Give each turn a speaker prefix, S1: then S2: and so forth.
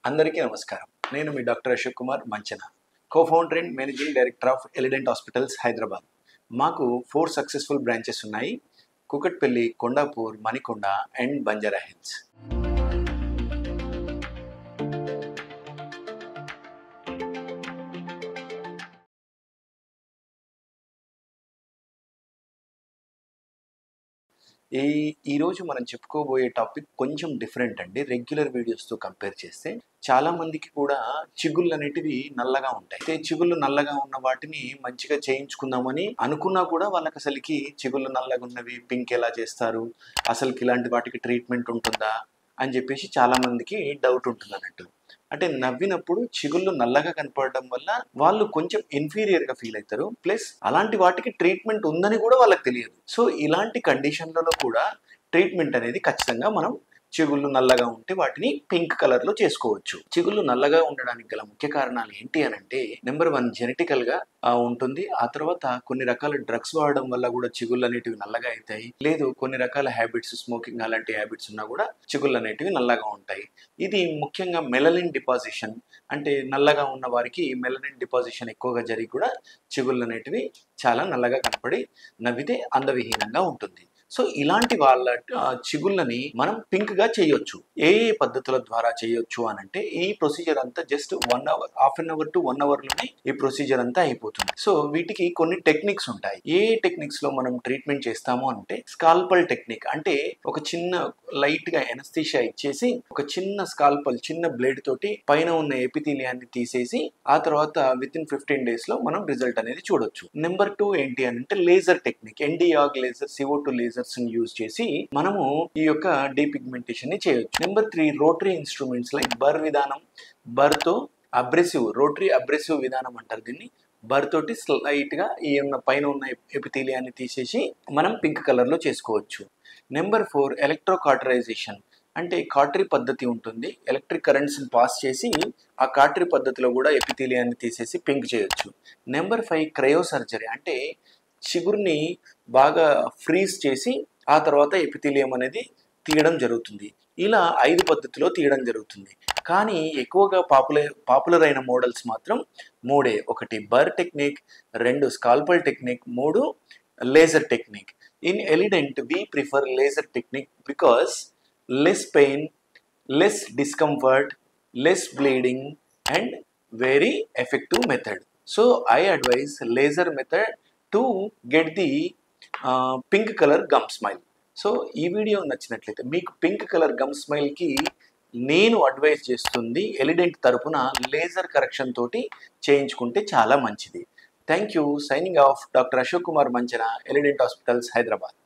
S1: అందరికీ నమస్కారం. నేను మీ doctor Ashok Kumar Manchana, cofounder and managing director of Elident hospitals Hyderabad. మాకు 4 సక్సెస్ఫుల్ బ్రాంచెస్ ఉన్నాయి: కూకట్పల్లి, కొండాపూర్, మణికొండ అండ్ బంజారా హిల్స్. ఈరోజు మనం చెప్పుకోబోయే టాపిక్ కొంచెం డిఫరెంట్ అండి. రెగ్యులర్ వీడియోస్తో కంపేర్ చేస్తే చాలా మందికి కూడా చిగుళ్ళు అనేటివి నల్లగా ఉంటాయి. అయితే చిగుళ్ళు నల్లగా ఉన్న వాటిని మంచిగా చేయించుకుందామని అనుకున్నా కూడా వాళ్ళకి అసలుకి చిగుళ్ళు నల్లగా ఉన్నవి పింక్ ఎలా చేస్తారు, అసలుకి ఇలాంటి వాటికి ట్రీట్మెంట్ ఉంటుందా అని చెప్పేసి చాలా మందికి డౌట్ ఉంటుంది అన్నట్టు. అంటే నవ్వినప్పుడు చిగుళ్ళు నల్లగా కనపడడం వల్ల వాళ్ళు కొంచెం ఇన్ఫీరియర్గా ఫీల్ అవుతారు. ప్లస్ అలాంటి వాటికి ట్రీట్మెంట్ ఉందని కూడా వాళ్ళకి తెలియదు. సో ఇలాంటి కండిషన్లలో కూడా ట్రీట్మెంట్ అనేది ఖచ్చితంగా మనం చిగుళ్ళు నల్లగా ఉంటే వాటిని పింక్ కలర్లో చేసుకోవచ్చు. చిగుళ్ళు నల్లగా ఉండడానికి గల ముఖ్య కారణాలు ఏంటి అని అంటే, నెంబర్ 1 జెనెటికల్గా ఉంటుంది. ఆ తర్వాత కొన్ని రకాల డ్రగ్స్ వాడడం వల్ల కూడా చిగుళ్ళు అనేటివి నల్లగా అవుతాయి. లేదు కొన్ని రకాల హ్యాబిట్స్, స్మోకింగ్ అలాంటి హ్యాబిట్స్ ఉన్నా కూడా చిగుళ్ళు అనేటివి నల్లగా ఉంటాయి. ఇది ముఖ్యంగా మెలనిన్ డిపాజిషన్, అంటే నల్లగా ఉన్న వారికి మెలనిన్ డిపాజిషన్ ఎక్కువగా జరిగి కూడా చిగుళ్ళు అనేటివి చాలా నల్లగా కనపడి నవ్వితే అందవిహీనంగా ఉంటుంది. సో ఇలాంటి వాళ్ళ చిగుళ్ళని మనం పింక్గా చేయొచ్చు. ఏ పద్ధతుల ద్వారా చేయొచ్చు అని అంటే, ఈ ప్రొసీజర్ అంతా just 1 hour, half an hour to 1 అవర్లోనే ఈ ప్రొసీజర్ అంతా అయిపోతుంది. సో వీటికి కొన్ని టెక్నిక్స్ ఉంటాయి. ఏ టెక్నిక్స్లో మనం ట్రీట్మెంట్ చేస్తాము అంటే, స్కాల్పల్ టెక్నిక్ అంటే ఒక చిన్న లైట్గా ఎనస్థీషియా ఇచ్చేసి ఒక చిన్న స్కాల్పల్, చిన్న బ్లేడ్ తోటి పైన ఉన్న ఎపిథీలియాన్ని తీసేసి ఆ తర్వాత వితిన్ 15 days లో మనం రిజల్ట్ అనేది చూడొచ్చు. నెంబర్ 2 ఏంటి అని అంటే laser technique. Nd:YAG laser, CO2 lasers use చేసి మనము ఈ యొక్క డీపిగ్మెంటేషన్ ని చేయొచ్చు. నెంబర్ 3 రోటరీ ఇన్స్ట్రుమెంట్స్ లైక్ బర్ విధానం. బర్తో అబ్రెసివ్, రోటరీ అబ్రెసివ్ విధానం అంటారు దీన్ని. బర్ తోటి స్లైట్గా ఈ పైన ఉన్న ఎపిథీలియాన్ని తీసేసి మనం పింక్ కలర్లో చేసుకోవచ్చు. నెంబర్ 4 ఎలక్ట్రోకాటరైజేషన్, అంటే కాటరీ పద్ధతి ఉంటుంది. ఎలక్ట్రిక్ కరెంట్స్ని పాస్ చేసి ఆ కాటరీ పద్ధతిలో కూడా ఎపిథీలియాన్ని తీసేసి పింక్ చేయొచ్చు. నెంబర్ 5 క్రయో సర్జరీ, అంటే చిగురుని బాగా ఫ్రీజ్ చేసి ఆ తర్వాత ఎపిథీలియం అనేది తీయడం జరుగుతుంది. ఇలా 5 పద్ధతిలో తీయడం జరుగుతుంది. కానీ ఎక్కువగా పాపులర్ అయిన మోడల్స్ మాత్రం 3. 1 బర్ technique, 2 scalpel technique, 3 laser technique. In Elident we prefer laser technique because less pain, less discomfort, less bleeding and very effective method. So I advise laser method to get the pink color gum smile. So ఈ video నచ్చినట్లయితే, మీకు pink colour gum స్మైల్కి నేను advise చేస్తుంది ఎలిడెంట్ తరపున laser correction తోటి చేయించుకుంటే చాలా మంచిది. Thank you. Signing off, doctor Ashok Kumar Manchana, Elident hospitals Hyderabad.